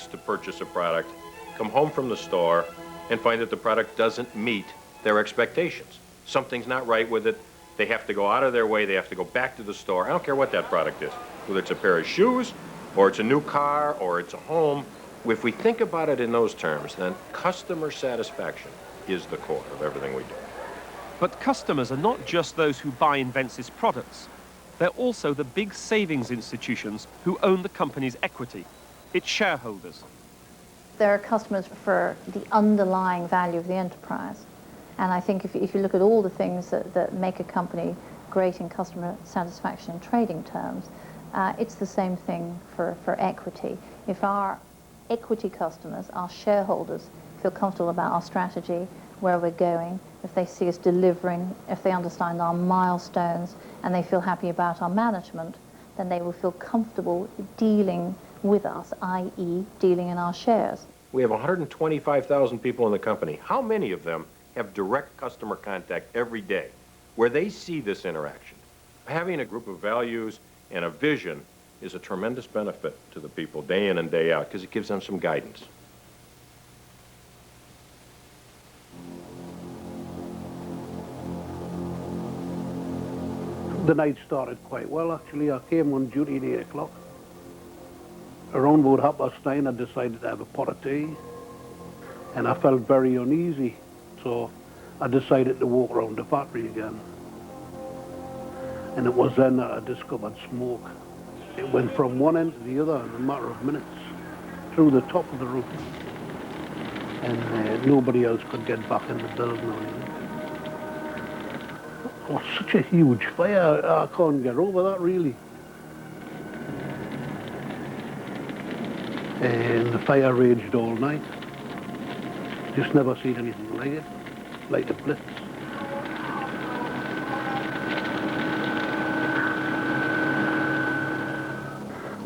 weeks to purchase a product, come home from the store, and find that the product doesn't meet their expectations. Something's not right with it. They have to go out of their way. They have to go back to the store. I don't care what that product is, whether it's a pair of shoes, or it's a new car, or it's a home. If we think about it in those terms, then customer satisfaction is the core of everything we do. But customers are not just those who buy INVENSYS products. They're also the big savings institutions who own the company's equity, its shareholders. There are customers for the underlying value of the enterprise. And I think if you look at all the things that make a company great in customer satisfaction in trading terms, it's the same thing for equity. If our equity customers, our shareholders, feel comfortable about our strategy, where we're going, if they see us delivering, if they understand our milestones, and they feel happy about our management, then they will feel comfortable dealing with us, i.e. dealing in our shares. We have 125,000 people in the company. How many of them have direct customer contact every day where they see this interaction? Having a group of values and a vision is a tremendous benefit to the people day in and day out because it gives them some guidance. The night started quite well, actually. I came on duty at 8 o'clock. Around about 9:30, I decided to have a pot of tea, and I felt very uneasy, so I decided to walk around the factory again. And it was then that I discovered smoke. It went from one end to the other in a matter of minutes, through the top of the roof, and nobody else could get back in the building or anything. It was such a huge fire, I can't get over that, really. And the fire raged all night. Just never seen anything like it, like a blitz.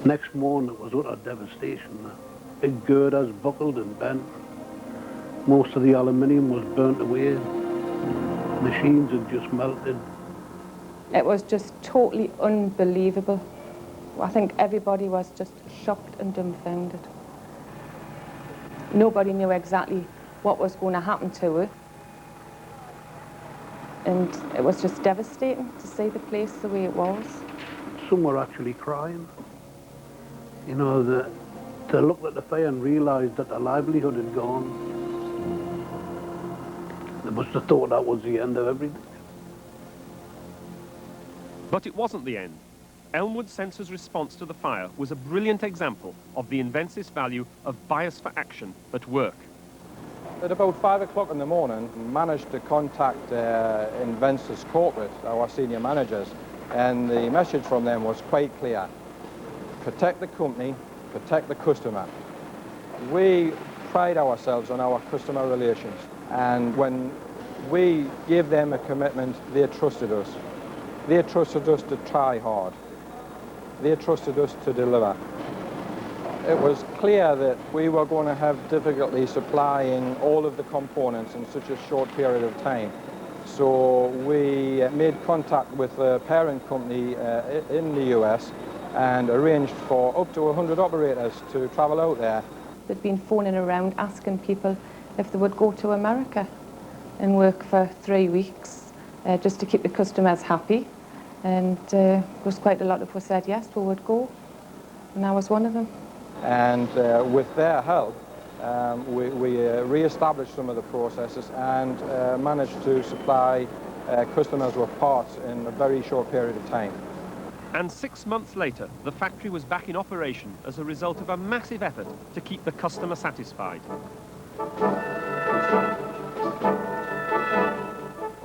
Next morning it was utter devastation. Big girders buckled and bent. Most of the aluminium was burnt away. Machines had just melted. It was just totally unbelievable. I think everybody was just shocked and dumbfounded. Nobody knew exactly what was going to happen to it. And it was just devastating to see the place the way it was. Some were actually crying. You know, they looked at the fire and realised that their livelihood had gone. They must have thought that was the end of everything. But it wasn't the end. Elmwood Sensor's response to the fire was a brilliant example of the INVENSYS value of bias for action at work. At about 5 o'clock in the morning, managed to contact INVENSYS corporate, our senior managers, and the message from them was quite clear. Protect the company, protect the customer. We pride ourselves on our customer relations, and when we gave them a commitment, they trusted us. They trusted us to try hard. They trusted us to deliver. It was clear that we were going to have difficulty supplying all of the components in such a short period of time. So we made contact with the parent company in the US and arranged for up to 100 operators to travel out there. They'd been phoning around asking people if they would go to America and work for 3 weeks just to keep the customers happy. And there was quite a lot of us said yes, we would go. And I was one of them. And with their help, we re-established some of the processes and managed to supply customers with parts in a very short period of time. And 6 months later, the factory was back in operation as a result of a massive effort to keep the customer satisfied.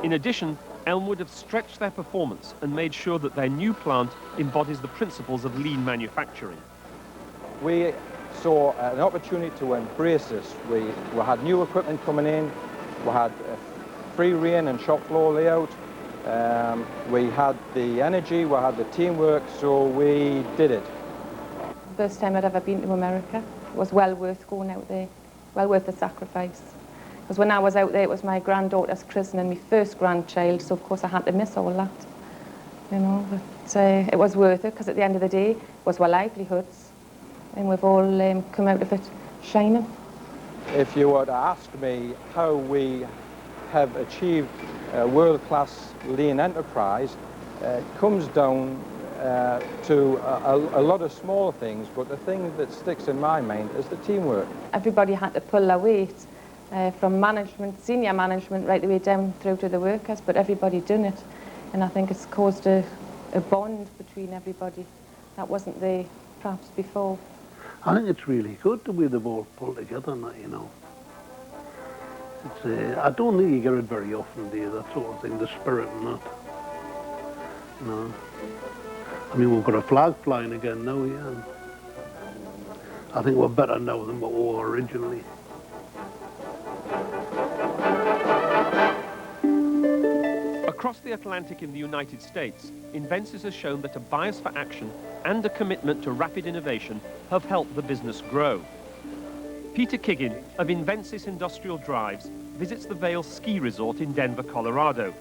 In addition, Elmwood have stretched their performance and made sure that their new plant embodies the principles of lean manufacturing. We saw an opportunity to embrace this. We had new equipment coming in, we had free rein and shop floor layout, we had the energy, we had the teamwork, so we did it. First time I'd ever been to America. It was well worth going out there, well worth the sacrifice. Because when I was out there, it was my granddaughter's christening, my first grandchild, so of course I had to miss all that, you know. But it was worth it, because at the end of the day, it was our livelihoods. and we've all come out of it shining. If you were to ask me how we have achieved world-class lean enterprise, it comes down to a lot of small things, but the thing that sticks in my mind is the teamwork. Everybody had to pull their weight, from management, senior management, right the way down through to the workers, but everybody done it. And I think it's caused a bond between everybody that wasn't there perhaps before. I think it's really good the way they've all pulled together now, you know. It's, I don't think you get it very often, do you, that sort of thing, the spirit and that. No. I mean, we've got a flag flying again now, yeah. I think we're better now than what we were originally. Across the Atlantic in the United States, INVENSYS has shown that a bias for action and a commitment to rapid innovation have helped the business grow. Peter Kiggin of INVENSYS Industrial Drives visits the Vail ski resort in Denver, Colorado,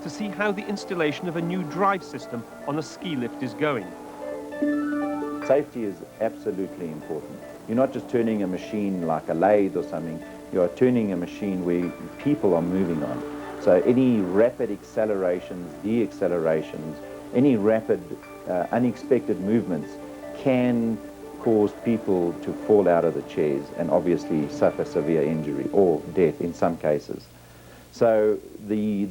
to see how the installation of a new drive system on a ski lift is going. Safety is absolutely important. You're not just turning a machine like a lathe or something, you are turning a machine where people are moving on. So any rapid accelerations, deaccelerations, any rapid unexpected movements can cause people to fall out of the chairs and obviously suffer severe injury or death in some cases. So the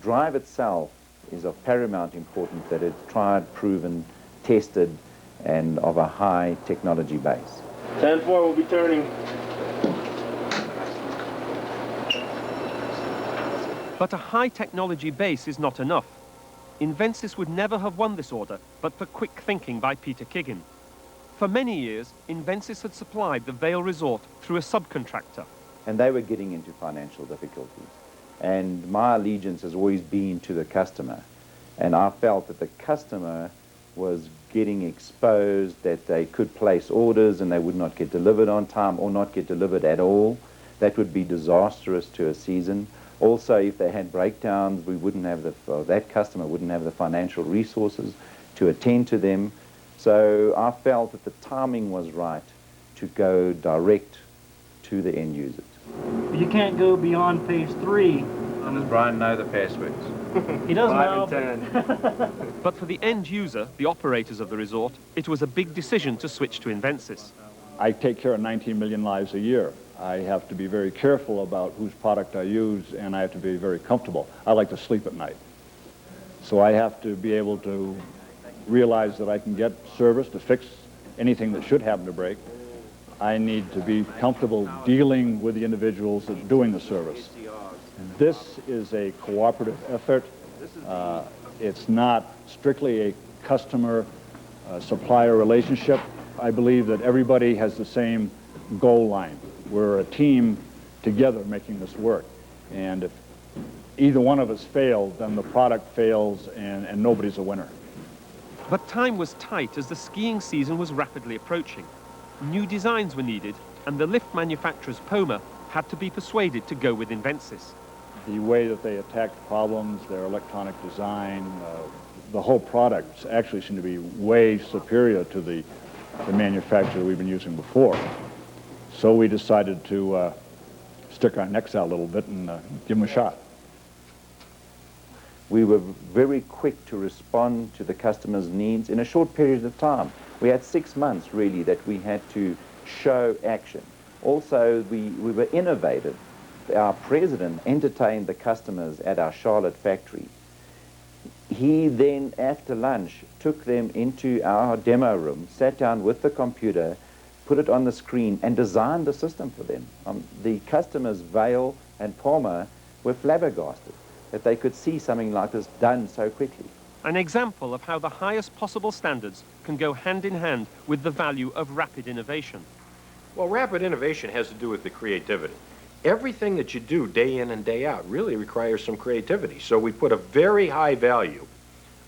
drive itself is of paramount importance, that it's tried, proven, tested, and of a high technology base. 10-4 will be turning. But a high technology base is not enough. INVENSYS would never have won this order but for quick thinking by Peter Kiggin. For many years, INVENSYS had supplied the Vail Resort through a subcontractor. And they were getting into financial difficulties. And my allegiance has always been to the customer. And I felt that the customer was getting exposed, that they could place orders and they would not get delivered on time or not get delivered at all. That would be disastrous to a season. Also, if they had breakdowns, we wouldn't have that customer wouldn't have the financial resources to attend to them. So I felt that the timing was right to go direct to the end users. You can't go beyond phase 3. And does Brian know the passwords? He does 5 now. and 10. But for the end user, the operators of the resort, it was a big decision to switch to INVENSYS. I take care of 19 million lives a year. I have to be very careful about whose product I use, and I have to be very comfortable. I like to sleep at night. So I have to be able to realize that I can get service to fix anything that should happen to break. I need to be comfortable dealing with the individuals that are doing the service. This is a cooperative effort. It's not strictly a customer-supplier relationship. I believe that everybody has the same goal line. We're a team together making this work. And if either one of us fails, then the product fails and nobody's a winner. But time was tight as the skiing season was rapidly approaching. New designs were needed, and the lift manufacturers Poma had to be persuaded to go with INVENSYS. The way that they attacked problems, their electronic design, the whole product actually seemed to be way superior to the manufacturer we've been using before. So we decided to stick our necks out a little bit and give them a shot. We were very quick to respond to the customer's needs in a short period of time. We had 6 months, really, that we had to show action. Also, we were innovative. Our president entertained the customers at our Charlotte factory. He then, after lunch, took them into our demo room, sat down with the computer, put it on the screen, and designed the system for them. The customers, Vail and Palmer, were flabbergasted that they could see something like this done so quickly. An example of how the highest possible standards can go hand in hand with the value of rapid innovation. Well, rapid innovation has to do with the creativity. Everything that you do day in and day out really requires some creativity. So we put a very high value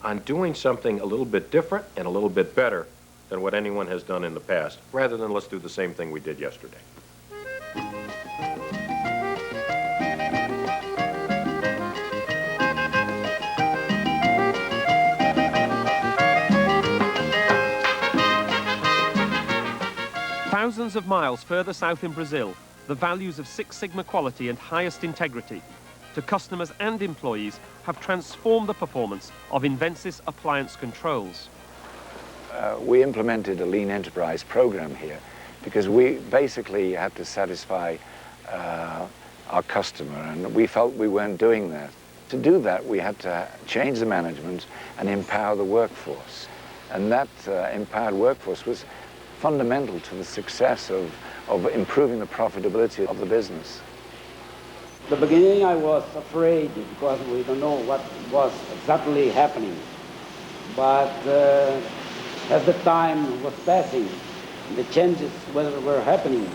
on doing something a little bit different and a little bit better than what anyone has done in the past, rather than let's do the same thing we did yesterday. Thousands of miles further south in Brazil, the values of Six Sigma quality and highest integrity to customers and employees have transformed the performance of INVENSYS appliance controls. We implemented a lean enterprise program here because we basically had to satisfy our customer, and we felt we weren't doing that. To do that, we had to change the management and empower the workforce. And that empowered workforce was fundamental to the success of improving the profitability of the business. The beginning I was afraid because we don't know what was exactly happening. But as the time was passing, the changes were happening,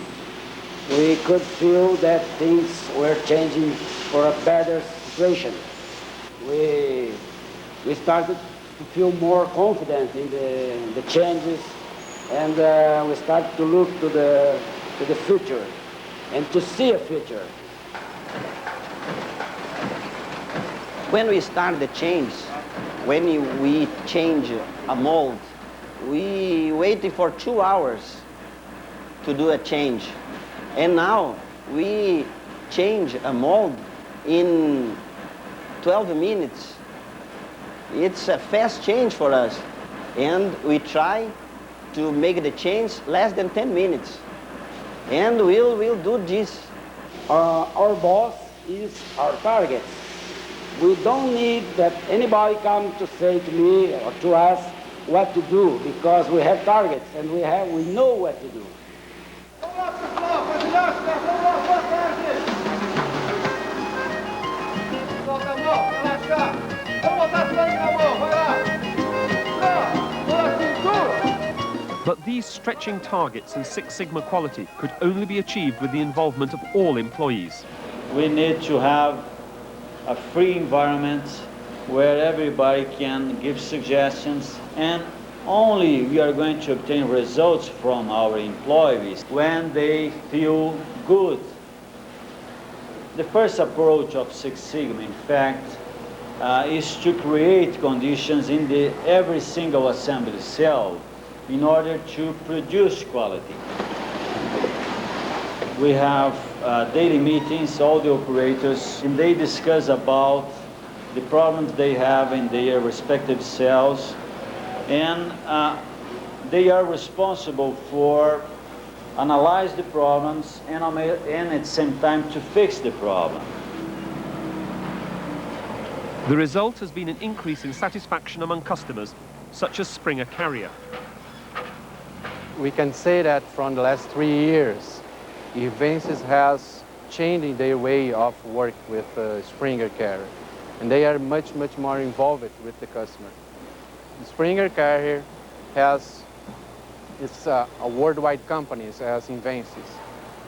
we could feel that things were changing for a better situation. We started to feel more confident in the changes, and we started to look to the future and to see a future. When we start the change, when we change a mold, we waited for 2 hours to do a change. And now we change a mold in 12 minutes. It's a fast change for us. And we try to make the change less than 10 minutes. And we'll do this. Our boss is our target. We don't need that anybody come to say to me or to us what to do, because we have targets and we know what to do. But these stretching targets and Six Sigma quality could only be achieved with the involvement of all employees. We need to have a free environment where everybody can give suggestions, and only we are going to obtain results from our employees when they feel good. The first approach of Six Sigma, in fact, is to create conditions in every single assembly cell in order to produce quality. We have daily meetings, all the operators, and they discuss about the problems they have in their respective cells, and they are responsible for analyze the problems and at the same time to fix the problem. The result has been an increase in satisfaction among customers, such as Springer Carrier. We can say that from the last 3 years, INVENSYS has changed their way of work with Springer Carrier, and they are much more involved with the customer. The Springer Carrier it's a worldwide company as INVENSYS,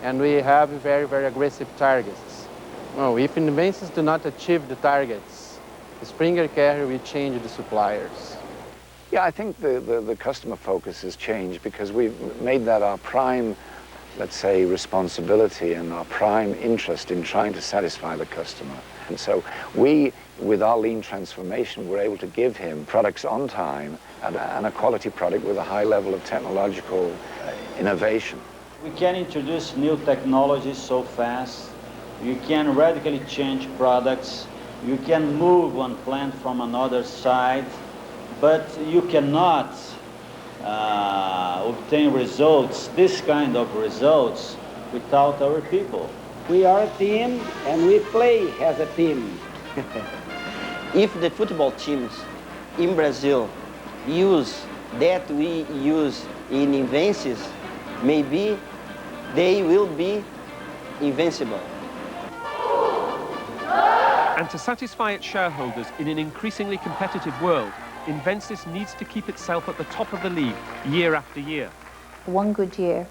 and we have very aggressive targets. Well, if INVENSYS do not achieve the targets, the Springer Carrier will change the suppliers. Yeah, I think the customer focus has changed because we've made that our prime, let's say, responsibility and our prime interest in trying to satisfy the customer. And so we, with our lean transformation, we're able to give him products on time and a quality product with a high level of technological innovation. We can introduce new technologies so fast. You can radically change products. You can move one plant from another side, but you cannot obtain results, this kind of results, without our people. We are a team and we play as a team. If the football teams in Brazil use that we use in INVENSYS, maybe they will be invincible. And to satisfy its shareholders in an increasingly competitive world, INVENSYS needs to keep itself at the top of the league year after year. One good year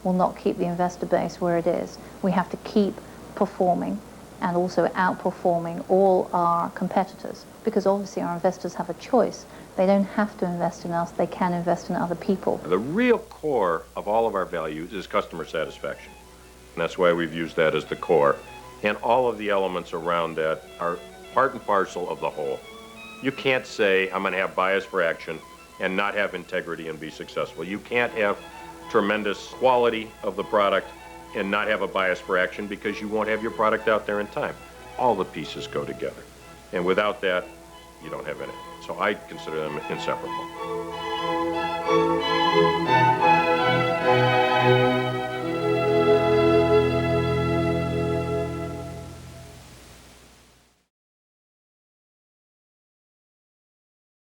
will not keep the investor base where it is. We have to keep performing and also outperforming all our competitors, because obviously our investors have a choice. They don't have to invest in us, they can invest in other people. The real core of all of our values is customer satisfaction. And that's why we've used that as the core. And all of the elements around that are part and parcel of the whole. You can't say, I'm going to have bias for action and not have integrity and be successful. You can't have tremendous quality of the product and not have a bias for action because you won't have your product out there in time. All the pieces go together. And without that, you don't have anything. So I consider them inseparable.